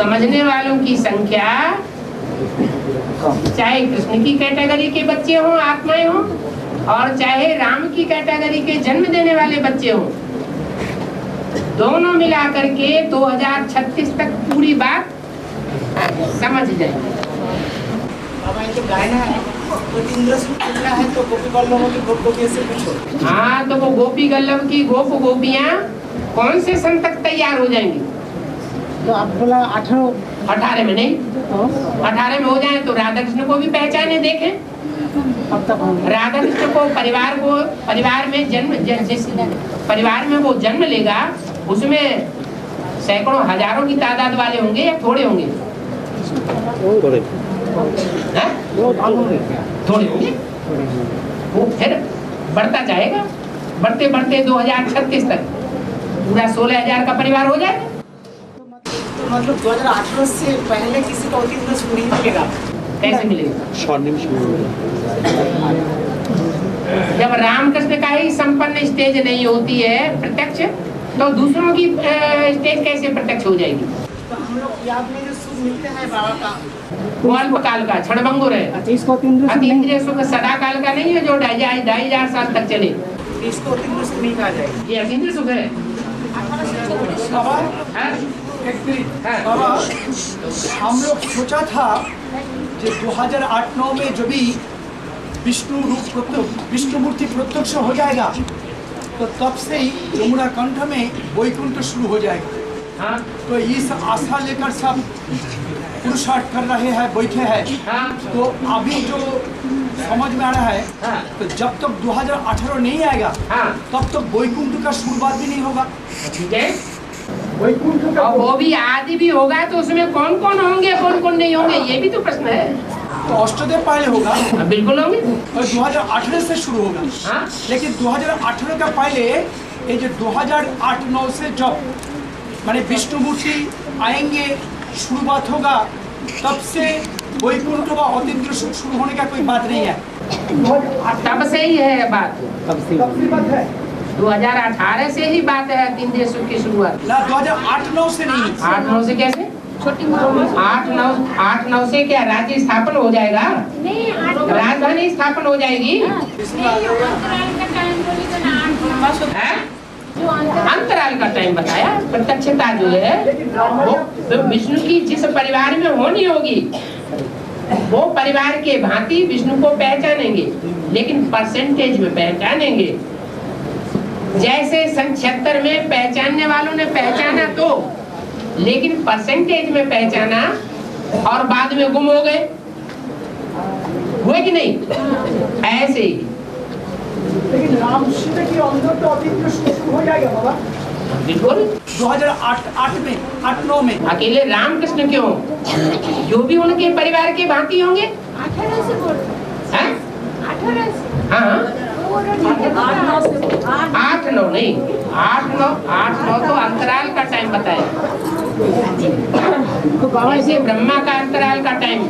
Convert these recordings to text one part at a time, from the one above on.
समझने वालों की संख्या चाहे कृष्ण की कैटेगरी के बच्चे हों, आत्माएं हों, और चाहे राम की कैटेगरी के जन्म देने वाले बच्चे हों, दोनों मिलाकर के 2036 तक पूरी बात समझ जाएंगे। जो गाना है वो इंद्र से पूछना है तो गोपी वल्लभों की गोप गोपियों से पूछो। हाँ, तो वो गोपी वल्लभ की गोप गोपियाँ कौन से सन तक तैयार हो जाएंगी? तो आप बोला 18 में नहीं, 18 में हो जाए तो राधा कृष्ण को भी पहचाने देखें। अब तक राधा कृष्ण को परिवार में जन्म, जिस परिवार में वो जन्म लेगा उसमें सैकड़ों हजारों की तादाद वाले होंगे या थोड़े होंगे? थोड़े होंगे। वो फिर बढ़ता जाएगा, बढ़ते बढ़ते 2036 तक पूरा 16,000 का परिवार हो जाएगा। तो मतलब 2018 से पहले किसी को इंद्र से नहीं मिलेगा। कैसे मिलेगा? जब रामकृष्ण का ही संपन्न स्टेज नहीं होती है प्रत्यक्ष, तो दूसरों की स्टेज कैसे प्रत्यक्ष हो जाएगी? तो हम लोग याद में जो सुख मिलते हैं बाबा का, वो अल्पकाल का क्षणभंगुर है। इसको अतीन्द्रिय सुख सदा काल का नहीं है जो 2,500 साल तक चले। इसको इंद्र से नहीं कहा जाएगा। ये अतीन्द्रिय सुख है। बाबा, हम लोग सोचा था कि 2008-9 में जो भी विष्णु मूर्ति प्रत्यक्ष हो जाएगा तो तब से ही यमुना कंठ में वैकुंठ शुरू हो जाएगा। हाँ। तो इस आशा लेकर सब पुरुषार्थ कर रहे हैं, बैठे हैं। हाँ। तो अभी जो समझ में आ रहा है, हाँ। तो जब तक 2018 नहीं आएगा हाँ। तब तक वैकुंठ का शुरुआत भी नहीं होगा। ठीक है, वैकुंठ का और वो भी आदि भी होगा तो उसमें कौन कौन होंगे, कौन कौन नहीं होंगे, ये भी तो प्रश्न है। तो अष्टदेव पहले होगा हाँ, बिल्कुल होंगे। और 2018 से शुरू होगा। हाँ। लेकिन 2018 का पहले ये जो 2008-9 से जब माने विष्णु मूर्ति आएंगे, शुरुआत होगा, तब से वैकुंठ व अतीन्द्रिय सुख शुरू होने का कोई बात नहीं है। तब से ही है बात, तब से बात है। 2018 से ही बात है अतीन्द्रिय सुख की शुरुआत। ना 2008-9 से नहीं। 8-9 से कैसे? 8-9 से क्या राज्य स्थापन हो जाएगा? राजधानी स्थापन हो जाएगी। अंतराल का टाइम बताया। प्रत्यक्षता जो है वो तो विष्णु की जिस परिवार में होनी होगी वो परिवार के भांति विष्णु को पहचानेंगे, लेकिन परसेंटेज में पहचानेंगे। जैसे सन 76 में पहचानने वालों ने पहचाना तो, लेकिन परसेंटेज में पहचाना और बाद में गुम हो गए, हुए कि नहीं? ऐसे ही लेकिन राम सीता के अंदर तो अतीन्द्रिय सुख शुरू हो जाएगा बाबा। बिल्कुल 2008-9 में अकेले रामकृष्ण क्यों, जो भी उनके परिवार के भांति होंगे। 18 से बोल हैं? 18 से हाँ, 8-9 नहीं, 8-9 तो अंतराल का टाइम बताया। तो बाबा जैसे ब्रह्मा का अंतराल का टाइम,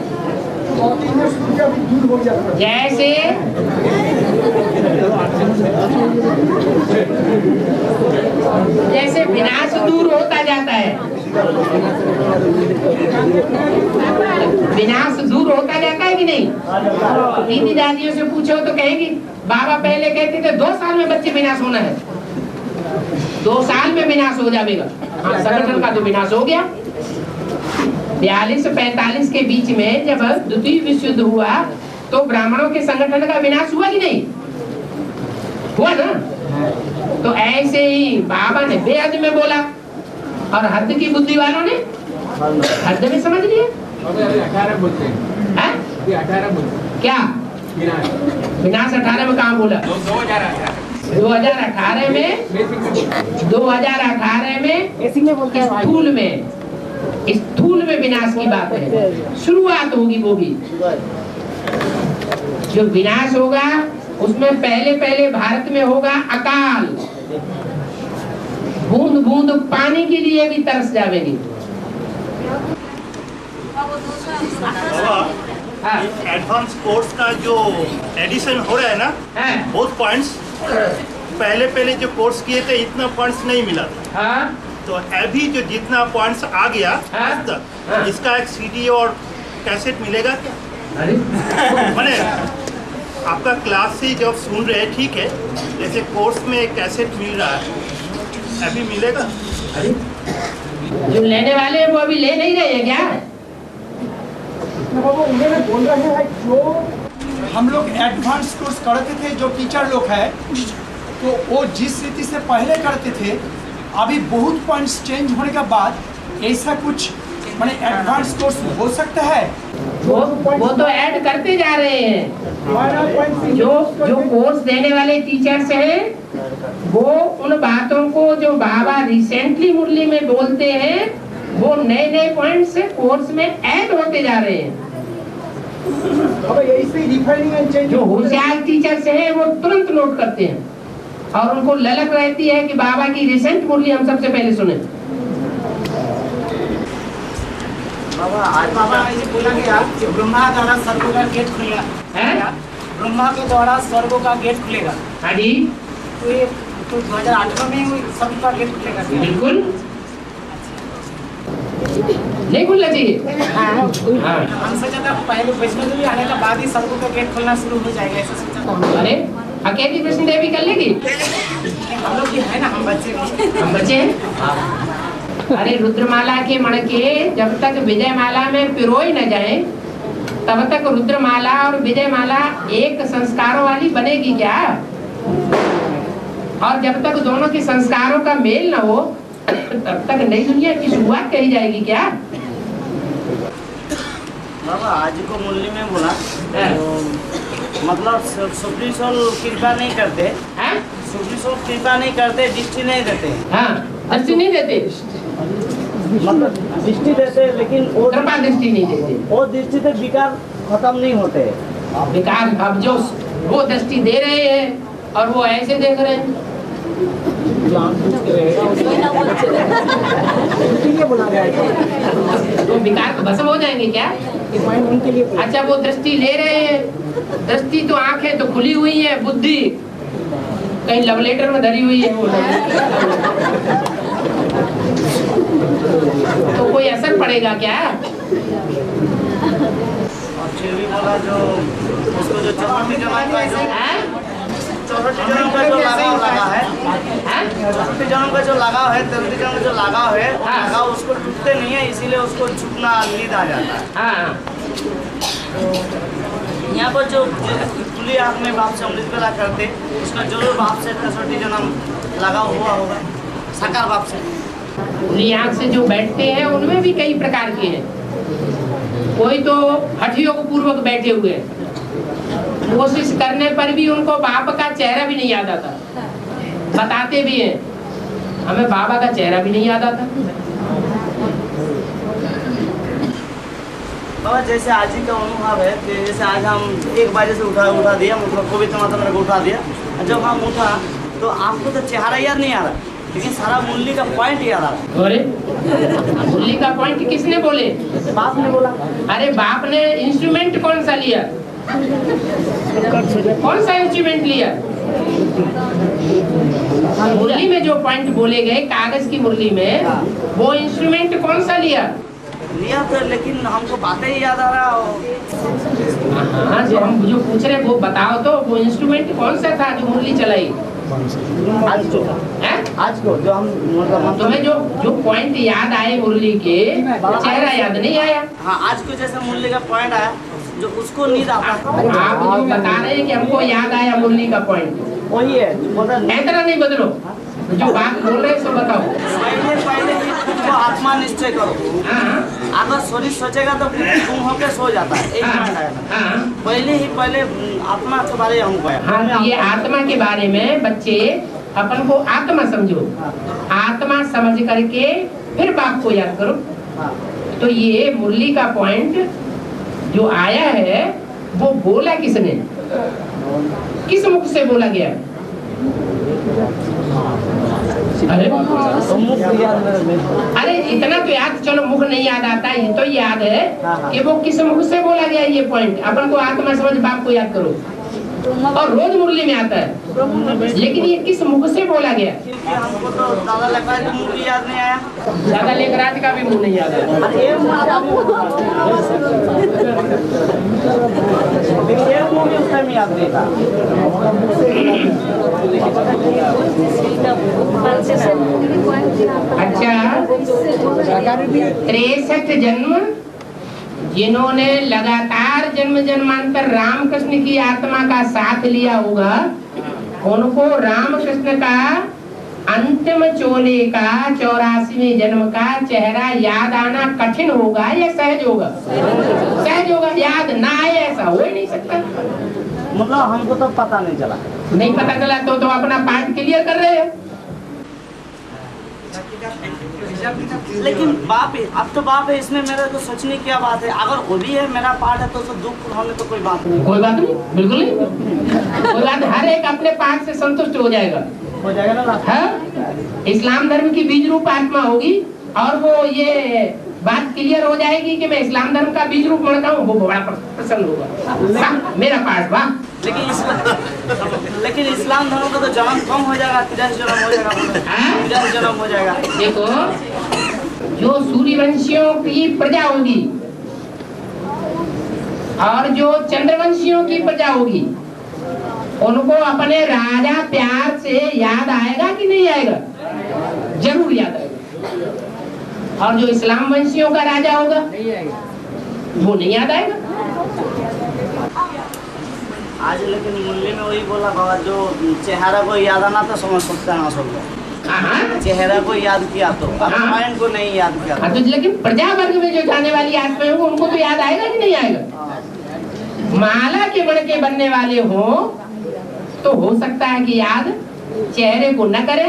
जैसे जैसे विनाश दूर होता जाता है, विनाश दूर होता जाता है कि नहीं? दीदी दादियों से पूछो तो कहेंगी बाबा पहले कहते थे 2 साल में बच्चे विनाश होना है, 2 साल में विनाश हो जाएगा। हाँ, संगठन का तो विनाश हो गया। 42-45 के बीच में जब द्वितीय विश्व युद्ध हुआ तो ब्राह्मणों के संगठन का विनाश हुआ कि नहीं हुआ ना? तो ऐसे ही बाबा ने बेहद में बोला और हद की बुद्धि वालों ने हद में समझ लिया। 18 बोलते हैं। 18 बोलते हैं। क्या विनाश 18 में कहाँ बोला? 2018 में 2018 में स्थूल में विनाश की बात है। शुरुआत होगी वो भी, जो विनाश होगा उसमें पहले भारत में होगा अकाल, बूंद बूंद पानी के लिए भी तरस जाएगी। एडवांस कोर्स का जो एडिशन हो रहा है ना, बहुत पॉइंट्स पहले जो कोर्स किए थे इतना पॉइंट्स नहीं मिला था। तो अभी जो जितना पॉइंट्स आ गया आज तक हाँ। इसका एक सीडी और कैसेट मिलेगा क्या? अरे मैंने आपका क्लास से जब सुन रहे हैं, ठीक है, जैसे कोर्स में एक कैसेट मिल रहा है, अभी मिलेगा? अरे जो लेने वाले हैं वो अभी ले नहीं रहे हैं क्या? उन्होंने बोल रहे हैं जो हम लोग एडवांस कोर्स करते थे, जो टीचर लोग हैं, तो वो जिस रीति से पहले करते थे, अभी बहुत पॉइंट्स चेंज होने के बाद ऐसा कुछ माने एडवांस कोर्स हो सकता है। वो तो ऐड करते जा रहे हैं। जो कोर्स देने वाले टीचर्स हैं वो उन बातों को जो बाबा रिसेंटली मुरली में बोलते हैं वो नए नए पॉइंट्स कोर्स में ऐड होते जा रहे हैं। जो होशियार टीचर्स हैं वो तुरंत नोट करते हैं और उनको ललक रहती है कि बाबा की रिसेंट मुरली हम सबसे पहले सुने। बाबा ये बोला गया कि ब्रह्मा द्वारा स्वर्ग का गेट खुलेगा है? ब्रह्मा के द्वारा स्वर्ग का गेट खुलेगा। हाँ जी तो ये तो 2018 में ही स्वर्ग का गेट खुलेगा। बिल्कुल नहीं खुलना चाहिए। हाँ। हम सोचा था पहले वैष्णो देवी आने के बाद ही स्वर्ग का गेट खुलना शुरू हो जाएगा, ऐसा सोचा था। अरे अकेली वैष्णो देवी कर लेगी? हम लोग भी है ना, हम बच्चे भी। हम बच्चे हैं। अरे रुद्रमाला के मणके जब तक विजयमाला में पिरोई न जाए तब तक रुद्रमाला और विजयमाला एक संस्कारों वाली बनेगी क्या? और जब तक दोनों के संस्कारों का मेल न हो तब तक नई दुनिया की शुरुआत कही जाएगी क्या? बाबा आज को मुरली में बोला तो मतलब सुप्रीसोल कृपा नहीं करते, सुप्रीसोल कृपा नहीं करते, दृष्टि नहीं देते। हाँ, दृष्टि नहीं देते, मतलब दृष्टि देते लेकिन वो कृपा दृष्टि नहीं देते। वो दृष्टि से विकार खत्म नहीं होते। विकार अब जो वो दृष्टि दे रहे हैं और वो ऐसे देख रहे हैं तो विकार तो भस्म हो जाएंगे क्या? अच्छा वो दृष्टि ले रहे हैं, दृष्टि तो आंखें तो खुली हुई है, बुद्धि कहीं लव लेटर में धरी हुई है, वो तो कोई असर पड़ेगा क्या? और फिर भी बोला जो उसको जो चौहत्तर जन्म का जो चौहत्तर जन्म का जो लगाव लगा है, चौहत्तर जन्म का जो लगाव है, 33 जन्म का जो लगाव है, लगाव उसको टूटते नहीं है, इसीलिए उसको झुकना नींद आ जाता है। हाँ। यहाँ पर जो खुली आँख में बाप से अमृत वेला करते, उसका जरूर बाप से 63 जन्म लगाव हुआ होगा, साकार बाप से। खुली आँख से जो बैठते हैं उनमें भी कई प्रकार के हैं। कोई तो हठयोग पूर्वक बैठे हुए हैं, कोशिश करने पर भी उनको बाप का चेहरा भी नहीं याद आता, बताते भी हैं हमें बाबा का चेहरा भी नहीं याद आता। बाबा जैसे आज ही का अनुभव है कि जैसे आज हम 1 बजे से उठा दिया, मतलब पवित्र माता मेरे को उठा दिया, जब हम उठा तो आपको तो चेहरा याद नहीं आ रहा, लेकिन सारा मुरली का पॉइंट याद आ रहा। अरे मुरली का पॉइंट किसने बोले? बाप ने बोला। अरे बाप ने इंस्ट्रूमेंट कौन सा लिया? कौन सा इंस्ट्रूमेंट लिया? मुरली में जो पॉइंट बोले गए कागज की मुरली में, वो इंस्ट्रूमेंट कौन सा लिया तो, लेकिन हमको बातें ही याद आ रहा हो। हाँ, जो हम जो पूछ रहे वो बताओ तो, वो इंस्ट्रूमेंट कौन सा था जो मुरली चलाई? आज को जो हम मतलब तुम्हें जो पॉइंट याद आए मुरली के, चेहरा याद नहीं आया? हाँ, आज को जैसे मुरली का पॉइंट आया जो उसको नींद आता। आप जो बता रहे हैं कि हमको याद आया मुरली का पॉइंट, वही है। ऐसा नहीं बदलो, जो बात बोल रहे हैं सो बताओ। पहले तो आत्मा निश्चय करो। अगर शरीर सोचेगा तो गुम होकर सो जाता है, एक पॉइंट आया। पहले आत्मा के बारे में हमको आया। हाँ, ये आत्मा के बारे में बच्चे अपन को आत्मा समझो, आत्मा समझ करके फिर बाप को याद करो। तो ये मुरली का पॉइंट जो आया है वो बोला किसने, किस मुख से बोला गया? अरे इतना तो याद, चलो मुख नहीं याद आता, ये तो याद है कि वो किस मुख से बोला गया ये पॉइंट। अपन को आत्मा समझ बाप को याद करो। और रोज मुरली में आता है, लेकिन ये किस मुख से बोला गया? हमको तो दादा लगता है मुरली याद नहीं आया। दादा लेखराज का भी मुंह नहीं याद है। एक मूवी उस टाइम याद नहीं था। अच्छा, 63 जन्म जिन्होंने लगातार जन्म जन्मांतर रामकृष्ण की आत्मा का साथ लिया होगा, उनको रामकृष्ण का अंतिम चोले का 84वें जन्म का चेहरा याद आना कठिन होगा या सहज होगा? सहज होगा। याद ना आए ऐसा हो ही नहीं सकता। मतलब हमको तो पता नहीं चला। नहीं पता चला तो अपना पार्ट क्लियर कर रहे हैं। लेकिन बाप है, अब तो बाप है, इसमें मेरे को सोचने की क्या बात है? अगर वो भी है मेरा पार्ट है तो उसको दुख होने तो कोई बात नहीं। कोई बात नहीं, बिल्कुल नहीं कोई बात। हर एक अपने पार्ट से संतुष्ट हो जाएगा ना। हाँ? इस्लाम धर्म की बीज रूप आत्मा होगी और वो ये बात क्लियर हो जाएगी कि मैं इस्लाम धर्म का बीज रूप मरता हूँ, वो बड़ा प्रसन्न होगा। मेरा पार्ट वाह। लेकिन इस्लाम धर्म का तो जन्म कम हो जाएगा, 83 जन्म हो जाएगा। 83 जन्म हो जाएगा। देखो, जो सूर्यवंशियों की प्रजा होगी और जो चंद्रवंशियों की प्रजा होगी, उनको अपने राजा प्यार से याद आएगा कि नहीं आएगा? जरूर याद आएगा। और जो इस्लाम वंशियों का राजा होगा वो नहीं याद आएगा। आज लेकिन मुरली में वही बोला बाबा, जो चेहरा को याद आना तो समझ सकता ना सब लोग। चेहरा को याद किया तो माइंड को नहीं याद किया तो लेकिन प्रजा वर्ग में जो जाने वाली आत्माएं होंगी उनको तो याद आएगा कि नहीं आएगा? माला के मण के बनने वाले हो तो हो सकता है कि याद चेहरे को न करे,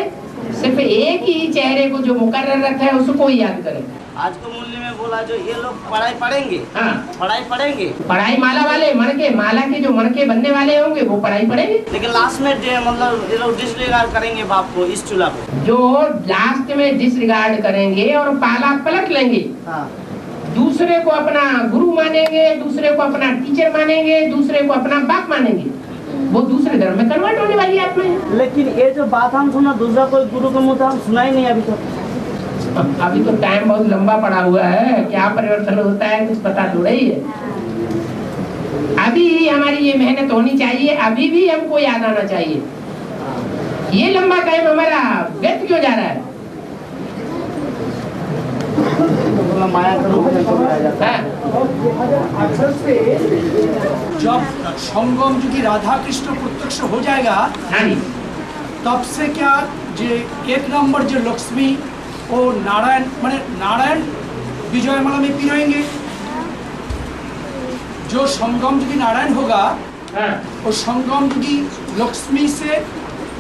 सिर्फ एक ही चेहरे को जो मुकर्रर रखा है उसको ही याद करे। आज को मूल्य में बोला जो ये लोग पढ़ाई पढ़ेंगे। हाँ, पढ़ाई पढ़ेंगे। पढ़ाई माला वाले मणके, माला के जो मणके बनने वाले होंगे वो पढ़ाई पढ़ेंगे। लेकिन लास्ट में मतलब ये लोग डिसरिगार्ड करेंगे बाप को, इस चूल्हा को। जो लास्ट में डिसरिगार्ड करेंगे और पाला पलट लेंगे। हाँ। दूसरे को अपना गुरु मानेंगे, दूसरे को अपना टीचर मानेंगे, दूसरे को अपना बाप मानेंगे, वो दूसरे धर्म में कन्वर्ट होने वाली आत्मा है। लेकिन ये जो बात हम सुना दूसरा कोई गुरु के मुंह से हम सुना ही नहीं अभी तक। अभी तो टाइम बहुत लंबा पड़ा हुआ है, क्या परिवर्तन होता है कुछ पता थोड़ा ही है। अभी हमारी ये मेहनत होनी चाहिए, अभी भी हमको याद आना चाहिए। ये लंबा टाइम हमारा व्यर्थ क्यों जा रहा है? माया का रूप में चला जाता है। 2018 से जब संगम युगी राधा कृष्ण प्रत्यक्ष हो जाएगा, तब से क्या जे एक नंबर जो लक्ष्मी और नारायण माने नारायण विजयमाला में पिरोएंगे। जो संगम युगी नारायण होगा वो संगम युगी लक्ष्मी से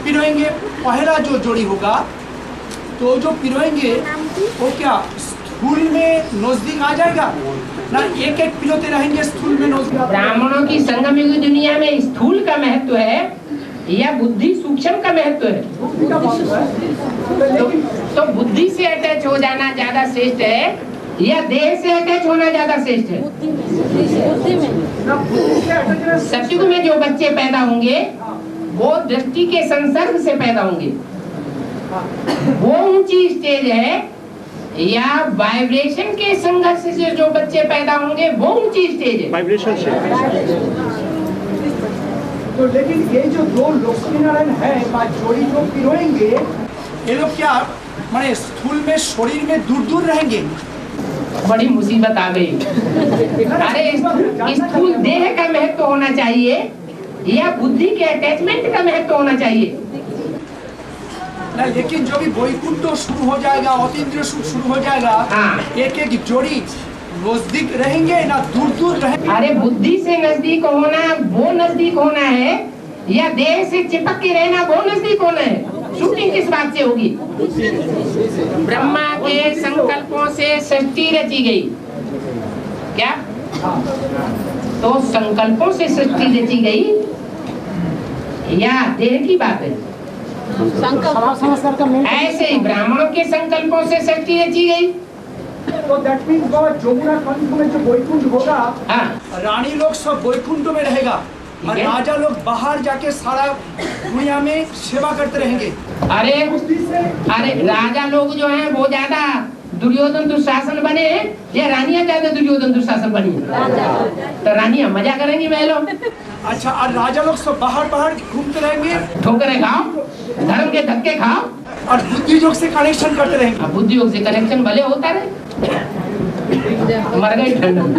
पिरोएंगे। पहला जो जोड़ी होगा तो जो पिरोएंगे वो क्या स्थूल में नजदीक आ जाएगा ना, एक एक पिरोते रहेंगे स्थूल में नजदीक। ब्राह्मणों की संगम युगी दुनिया में स्थूल का महत्व है या बुद्धि सूक्ष्म का महत्व है? तो बुद्धि से अटैच हो जाना ज्यादा श्रेष्ठ है या देह से अटैच होना ज्यादा श्रेष्ठ है? सतयुग में जो बच्चे पैदा होंगे वो दृष्टि के संसर्ग से पैदा होंगे, वो ऊंची स्टेज है, या वाइब्रेशन के संघर्ष से जो बच्चे पैदा होंगे वो ऊंची स्टेज है? वाइब्रेशन से। तो लेकिन ये जो दो लक्ष्मी नारायण है जोड़ी जो पिरोएंगे, ये लोग क्या माने स्थूल में शरीर में दूर दूर रहेंगे? बड़ी मुसीबत आ गई। अरे स्थूल देह का महत्व होना चाहिए या बुद्धि के अटैचमेंट का महत्व होना चाहिए? ना, लेकिन जो भी वैकुंठ शुरू हो जाएगा, अतीन्द्रिय सुख शुरू हो जाएगा, एक एक जोड़ी नजदीक रहेंगे ना दूर दूर रहेंगे? अरे बुद्धि से नजदीक होना वो नजदीक होना है या देह से चिपक के रहना वो नजदीक होना है? शूटिंग किस बात से होगी? ब्रह्मा के संकल्पों से सृष्टि रची गई क्या? तो संकल्पों से सृष्टि रची गई या देह की बात है? ऐसे ही ब्राह्मणों के संकल्पों से सृष्टि रची गई। तो दैट मीन्स जमुना कंठ में जो वैकुंठ होगा, रानी लोग सब वैकुंठ में रहेगा और है? राजा लोग बाहर जाके सारा दुनिया में सेवा करते रहेंगे। अरे अरे राजा लोग जो हैं वो ज्यादा दुर्योधन दुशासन बने या रानियां ज्यादा दुर्योधन दुशासन बनी? तो रानियां मजा करेंगी महलों। अच्छा, और राजा लोग सब बाहर बाहर घूमते रहेंगे ठोकरे खाओ, धर्म के धक्के खाओ और बुद्धि योग से कनेक्शन करते रहेंगे। अब बुद्धि योग से कनेक्शन भले होता रहे, मर गई ठंड में।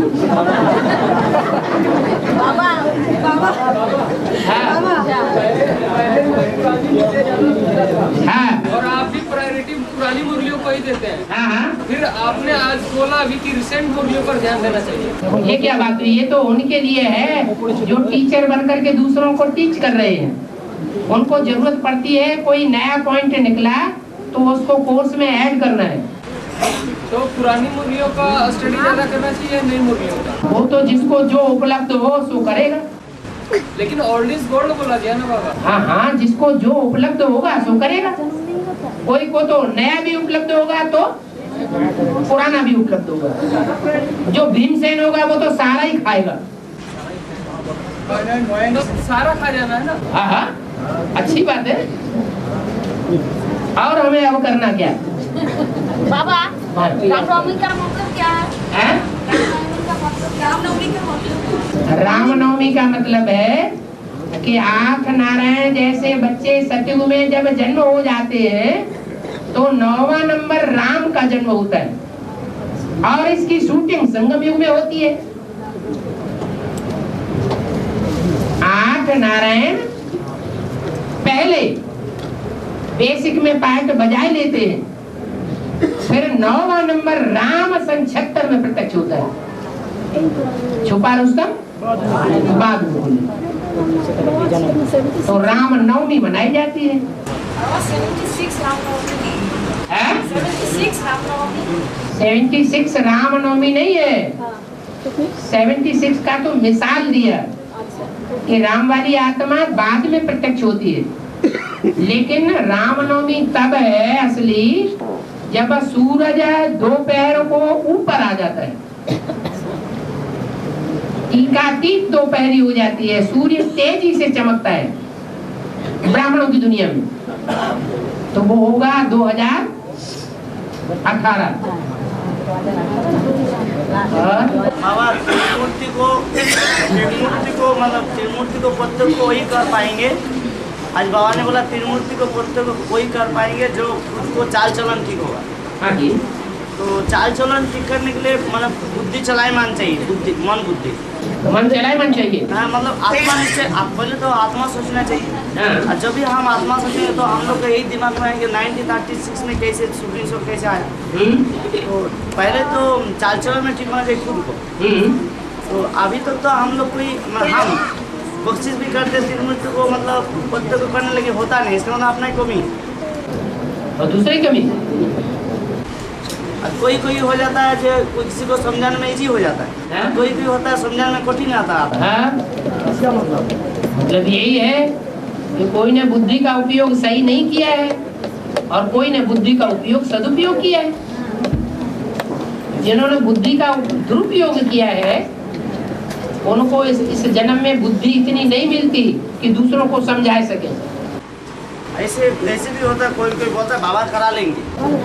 हाँ और आप भी प्रायोरिटी पुरानी मुरलियों को ही देते हैं। हाँ, फिर आपने आज बोला अभी की रिसेंट मुरलियों पर ध्यान देना चाहिए। ये क्या बात हुई? ये तो उनके लिए है जो टीचर बन करके दूसरों को टीच कर रहे हैं। उनको जरूरत पड़ती है, कोई नया पॉइंट निकला तो उसको कोर्स में ऐड करना है। तो पुरानी मुरलियों का स्टडी ज्यादा करना चाहिए, नई मुरलियों का? वो तो जिसको जो उपलब्ध हो सो करेगा। लेकिन ओल्ड इज गोल्ड बोला गया ना बाबा। हाँ हाँ, जिसको जो उपलब्ध होगा सो करेगा। कोई को तो नया भी उपलब्ध होगा तो पुराना भी उपलब्ध होगा। जो भीमसेन होगा वो तो सारा ही खाएगा। तो सारा खा जाना है ना। हाँ हाँ, अच्छी बात है। और हमें अब करना क्या? बाबा, हाँ। रामनवमी का मतलब क्या है? हैं? रामनवमी का मतलब? रामनवमी का मतलब है कि 8 नारायण जैसे बच्चे सतयुग में जब जन्म हो जाते हैं तो 9वां नंबर राम का जन्म होता है और इसकी शूटिंग संगम युग में होती है। 8 नारायण पहले बेसिक में पार्ट बजाए लेते हैं, फिर 9वां नंबर राम सन 76 में प्रत्यक्ष होता है। छुपा रुस्तम बाद में बोले। तो राम नवमी मनाई जाती है। 76 रामनवमी। हैं? 76 रामनवमी। 76 रामनवमी नहीं है। 76 का तो मिसाल दिया कि राम वाली आत्मा बाद में प्रत्यक्ष होती है, लेकिन रामनवमी तब है असली जब सूरज 2 पैरों को ऊपर आ जाता है, एकातीत दोपहरी हो जाती है, सूर्य तेजी से चमकता है ब्राह्मणों की दुनिया में। तो वो होगा 2018। बाबा त्रिमूर्ति को मतलब त्रिमूर्ति को प्रत्येक को वही कर पाएंगे। आज बाबा ने बोला त्रिमूर्ति को प्रत्येक को वही कर पाएंगे जो उसको चाल चलन ठीक होगा। हाँ जी। तो चाल चलन ठीक करने के लिए मतलब बुद्धि चलायमान चाहिए, मन बुद्धि मन चलायमान चाहिए। हाँ, मतलब आत्मा निश्चय। पहले तो आत्मा सोचना चाहिए। हाँ। और जब भी हम आत्मा सोचेंगे तो हम लोग का यही दिमाग में आएंगे 1936 में कैसे शूटिंग शो कैसे आया। तो पहले तो चाल चलन में ठीक होना चाहिए खुद को। तो अभी तक तो हम लोग कोई हम कोशिश भी करते त्रिमूर्ति को मतलब पत्ते को करने लगे, होता नहीं। इसका मतलब अपना ही कमी और दूसरी कमी कोई कोई हो जाता है जो किसी को समझाने में इजी हो जाता है। हाँ? कोई कोई होता है समझाने में कठिन आता है। हाँ? इसका मतलब यही है कि कोई ने बुद्धि का उपयोग सही नहीं किया है और कोई ने बुद्धि का उपयोग सदुपयोग किया है। जिन्होंने बुद्धि का दुरुपयोग किया है उनको इस जन्म में बुद्धि इतनी नहीं मिलती कि दूसरों को समझा सके। ऐसे भी होता है, कोई कोई बोलता है बाबा करा लेंगे।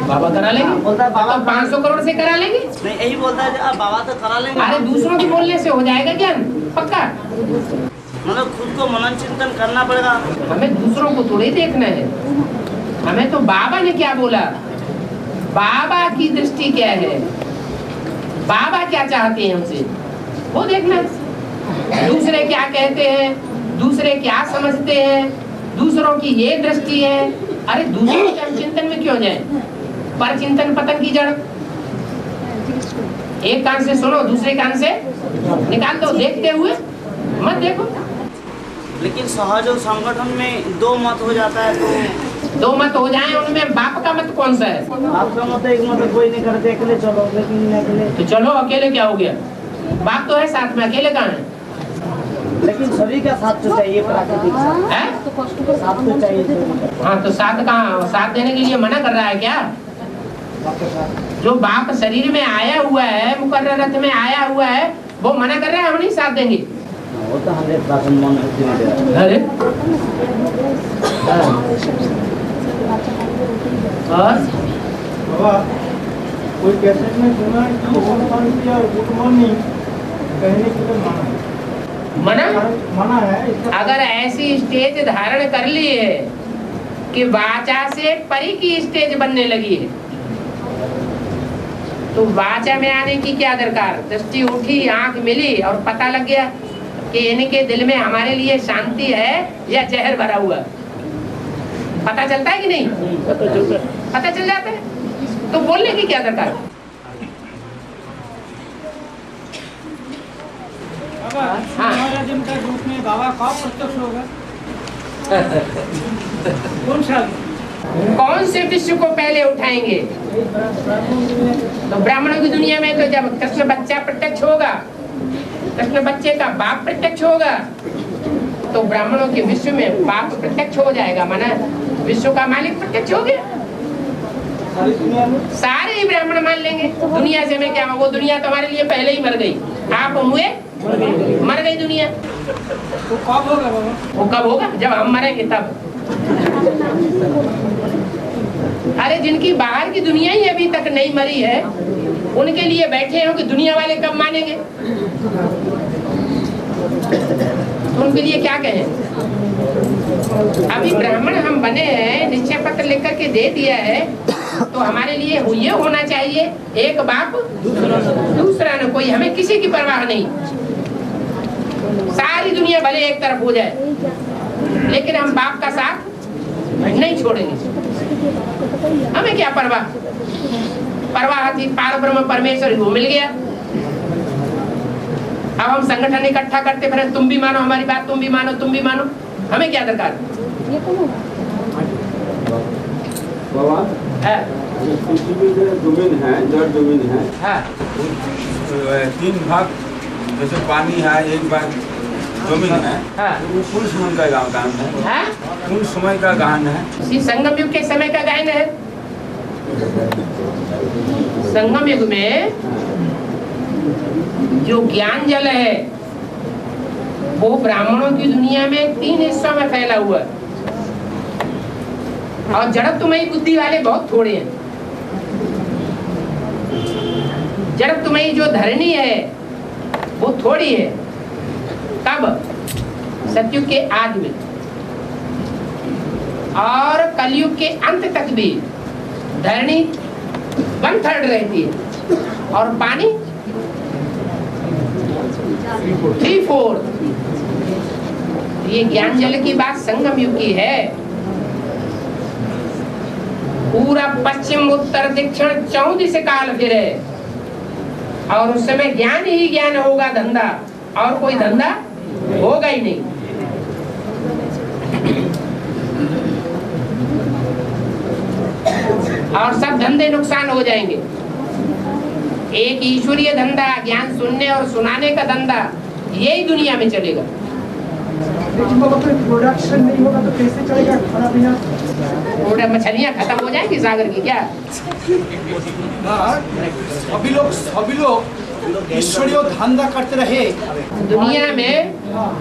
बाबा करा लेंगे? बोलता है बाबा तो 500 करोड़ से करा लेंगे? नहीं, यही बोलता है बाबा तो करा लेंगे। अरे दूसरों के बोलने से हो जाएगा ज्ञान पक्का? मतलब खुद को मनन चिंतन करना पड़ेगा। हमें दूसरों को थोड़ी देखना है, हमें तो बाबा ने क्या बोला, बाबा की दृष्टि क्या है, बाबा क्या चाहते हैं हमसे वो देखना है। दूसरे क्या कहते हैं, दूसरे क्या समझते हैं, दूसरों की ये दृष्टि है। अरे दूसरों के हम चिंतन में क्यों जाएं? पर चिंतन पतन की जड़। एक कान से सुनो, दूसरे कान से निकाल दो, देखते हुए मत देखो। लेकिन सहयोग संगठन में 2 मत हो जाता है। तो 2 मत हो जाएं, उनमें बाप का मत कौन सा है? आपका मत एक मत कोई नहीं करते, अकेले चलो। लेकिन अकेले तो चलो, अकेले क्या हो गया? बाप तो है साथ में, अकेले कहाँ है? लेकिन सभी का साथ तो चाहिए, प्राकृतिक साथ। हैं? साथ तो चाहिए। हाँ, तो साथ कहाँ? साथ देने के लिए मना कर रहा है क्या? जो बाप शरीर में आया हुआ है, मुकर्रर रथ में आया हुआ है, वो मना कर रहा है हम नहीं साथ देंगे। वो तो 100% मन होती नहीं दे अरे और बाबा कोई कैसेट में सुना है कि गुड मॉर्निंग या गुड मॉर्निंग कहने के लिए मना मना है इसका अगर ऐसी स्टेज धारण कर ली है कि वाचा से परी की स्टेज बनने लगी है तो वाचा में आने की क्या दरकार। दृष्टि उठी, आंख मिली और पता लग गया कि इनके दिल में हमारे लिए शांति है या जहर भरा हुआ। पता चलता है कि नहीं? पता चल जाता है तो बोलने की क्या दरकार। बाबा हाँ। महाराज का रूप में बाबा कब प्रत्यक्ष होगा? कौन सा? कौन से विश्व को पहले उठाएंगे? तो ब्राह्मणों की दुनिया में तो जब कृष्ण बच्चा प्रत्यक्ष होगा, कृष्ण बच्चे का बाप प्रत्यक्ष होगा तो ब्राह्मणों के विश्व में बाप प्रत्यक्ष हो जाएगा। माना विश्व का मालिक प्रत्यक्ष हो गया। सारे ही ब्राह्मण मान लेंगे। दुनिया से मैं क्या, वो दुनिया तुम्हारे लिए पहले ही मर गई। आप हुए मर गई दुनिया। तो कब होगा बाबा? वो कब होगा? जब हम मरेंगे तब। अरे जिनकी बाहर की दुनिया ही अभी तक नहीं मरी है उनके लिए बैठे हो कि दुनिया वाले कब मानेंगे। तो उनके लिए क्या कहें। अभी ब्राह्मण हम बने हैं, निश्चय पत्र लिख करके दे दिया है तो हमारे लिए ये होना चाहिए एक बाप दूसरा न कोई। हमें किसी की परवाह नहीं। सारी दुनिया भले एक तरफ हो जाए लेकिन हम बाप का साथ नहीं छोड़ेंगे। हमें क्या परवाह। परवाह थी पार ब्रह्म परमेश्वर वो मिल गया। अब हम संगठन इकट्ठा करते फिर तुम भी मानो हमारी बात, तुम भी मानो, तुम भी मानो। हमें क्या दरकार है। पृथ्वी जो जमीन है, जड़ जमीन है, हाँ। 3 भाग जैसे पानी है, 1 भाग जमीन है। हाँ। वो कुल समय का गान है। हाँ? कुल समय का गान है। इसी संगम युग के समय का गायन है। संगम युग में जो ज्ञान जल है वो ब्राह्मणों की दुनिया में 3 हिस्सों में फैला हुआ है और जड़त्वमयी बुद्धि वाले बहुत थोड़े हैं। जड़त्वमयी जो धरणी है वो थोड़ी है। कब? सतयुग के आदि में और कलयुग के अंत तक भी धरणी 1/3 रहती है और पानी 3/4। ये ज्ञान जल की बात संगम युग की है। पूरा पश्चिम उत्तर दक्षिण 34 काल फिरे और उस समय ज्ञान ही ज्ञान होगा, धंधा और कोई धंधा होगा ही नहीं। और सब धंधे नुकसान हो जाएंगे। एक ईश्वरीय धंधा, ज्ञान सुनने और सुनाने का धंधा, यही दुनिया में चलेगा। लेकिन बाबा कोई प्रोडक्शन नहीं होगा तो कैसे चलेगा खाना पीना? मछलियाँ खत्म हो जाएंगी सागर की क्या? सभी लोग ईश्वरीय धंधा करते रहे।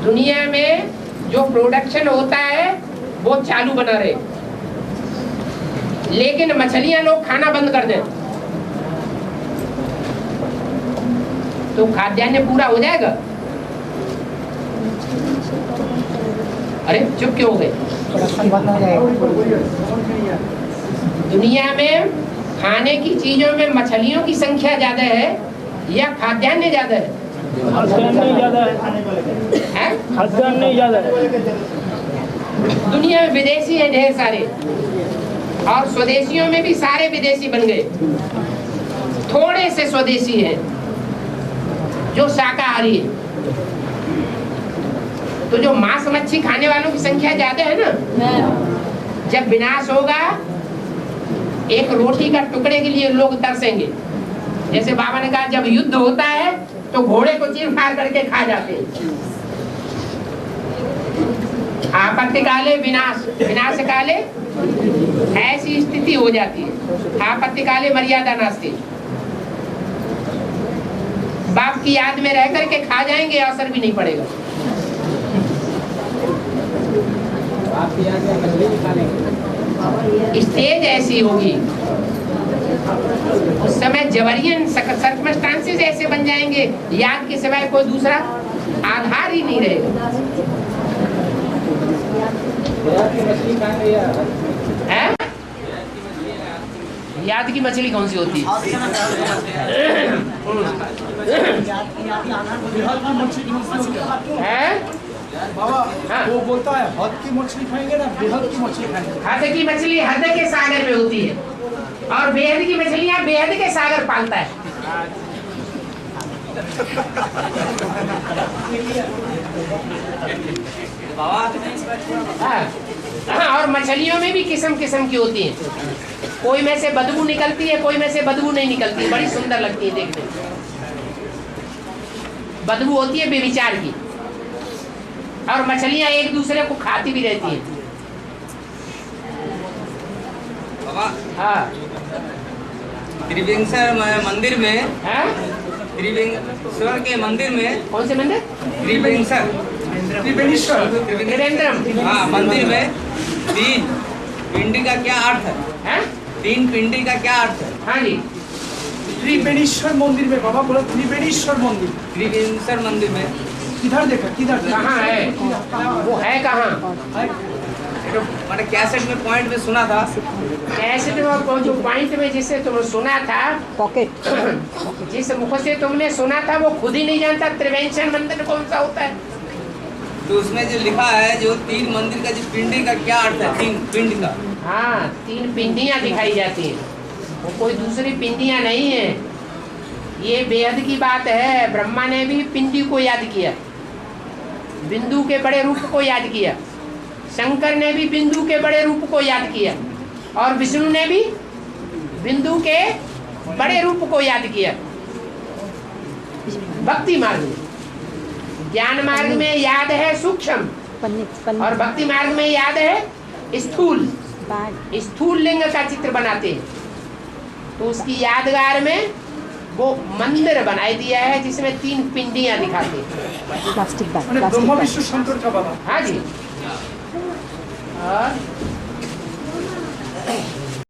दुनिया में जो प्रोडक्शन होता है वो चालू बना रहे, लेकिन मछलियाँ लोग खाना बंद कर दें तो खाद्यान्न पूरा हो जाएगा। अरे चुप क्यों हो गए? दुनिया में खाने की चीजों में मछलियों की संख्या ज्यादा है या खाद्यान्न ज्यादा है? खाद्यान्न ज्यादा है। दुनिया में विदेशी है ढेर सारे और स्वदेशियों में भी सारे विदेशी बन गए। थोड़े से स्वदेशी हैं जो शाकाहारी है। तो जो मांस मच्छी खाने वालों की संख्या ज्यादा है ना, जब विनाश होगा एक रोटी का टुकड़े के लिए लोग तरसेंगे। जैसे बाबा ने कहा जब युद्ध होता है तो घोड़े को चीर फाड़ करके खा जाते हैं। आपत्ति काले विनाश, विनाश काले ऐसी स्थिति हो जाती है। आपत्ति काले मर्यादा नास्ति। बाप की याद में रह करके खा जाएंगे, असर भी नहीं पड़ेगा। स्टेज ऐसी होगी, उस समय जबरियन सर्कमस्टांसेस ऐसे बन जाएंगे, याद के सिवाय कोई दूसरा आधार ही नहीं रहेगा। है? याद की मछली कौन सी होती है? बाबा हाँ। वो बोलता है हद की मछली खाएंगे ना बेहद की मछली खाएंगे। हद की मछली हद के सागर में होती है और बेहद की मछलियां बेहद के सागर पालता है। हाँ, और मछलियों में भी किस्म किस्म की होती हैं। कोई में से बदबू निकलती है, कोई में से बदबू नहीं निकलती है, बड़ी सुंदर लगती है देखने में। बदबू होती है बेविचार की, और मछलियां एक दूसरे को खाती भी रहती हैं। हाँ, त्रिवेंगसर मंदिर में, हाँ? त्रिवेंगसर के मंदिर में, कौन से मंदिर? त्रिवेंगसर, त्रिवेंद्रम। हाँ, मंदिर में 3 पिंडी का क्या अर्थ है? हाँ? 3 पिंडी का क्या अर्थ है? हाँ जी, त्रिवेणीश्वर मंदिर में बाबा बोला त्रिवेणीश्वर मंदिर। त्रिवेंगसर मंदिर में किधर देखा किधर देखा? कहाँ है वो? है कहाँ? तो मैंने कैसेट में पॉइंट में सुना था। कैसेट में जो पॉइंट में जिससे तुमने सुना था, पॉकेट जिस मुख से तुमने सुना था वो खुद ही नहीं जानता त्रिवेंद्र मंदिर कौन सा होता है। तो उसमें जो लिखा है जो 3 मंदिर का जो पिंडी का क्या अर्थ है? 3 पिंड का। हाँ, 3 पिंडियाँ दिखाई जाती हैं, वो कोई दूसरी पिंडियाँ नहीं है। ये बेहद की बात है। ब्रह्मा ने भी पिंडी को याद किया, बिंदु के बड़े रूप को याद किया। शंकर ने भी बिंदु के बड़े रूप को याद किया, और विष्णु ने भी बिंदु के बड़े रूप को याद किया। भक्ति मार्ग में, ज्ञान मार्ग में याद है सूक्ष्म, और भक्ति मार्ग में याद है स्थूल। स्थूल लिंग का चित्र बनाते हैं, तो उसकी यादगार में वो मंदिर बनाई दिया है जिसमें 3 पिंडियां दिखाते हैं। ब्रह्मा विष्णु शंकर का बाबा। हाँ जी। और